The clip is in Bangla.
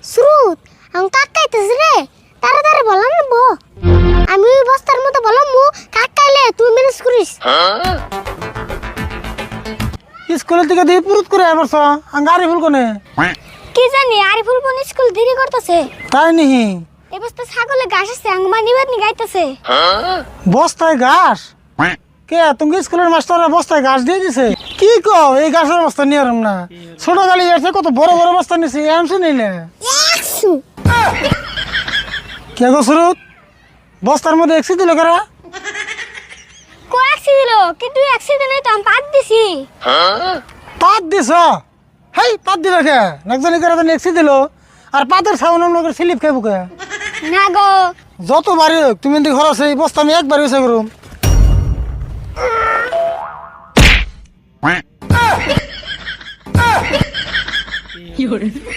শ্রুত আমি কাকাইতেছি রে তাড়াতাড়ি বলা নেবো আমি ওই বস্তার মতো বললাম কাকাইলে তুই ম্যানেজ করিস স্কুলের থেকে দিয়ে পুরুত করে আসছ গাড়ি ফুল কোনে কি জানি আরিফুল বোন স্কুল দেরি করতেছে তাই নিহি এই বস্তা ছাগলে ঘাস আছে আঙ্গমা নিবাদ নি গাইতেছে বস্তায় ঘাস কে তুমি স্কুলের মাস্টার বস্তায় ঘাস দিয়ে দিছে কি কো এই ঘাসের বস্তা নিয়ে আরম না ছোট গালি আছে কত বড় বড় বস্তা নিছে এমসে নিলে একশো কে গো সুরত বস্তার মধ্যে একসি দিল কারা কো অ্যাক্সিডেন্ট হলো কিন্তু অ্যাক্সিডেন্ট তো আমি পাত দিছি পাত দিছ হেই পাত দিল কে একজনই করে একসি দিল আর পাতের সাউন্ড লোকের স্লিপ খাইব কে না গো যত বাড়ি হোক তুমি যদি ঘর আছে এই বস্তা আমি একবার হয়েছে করুম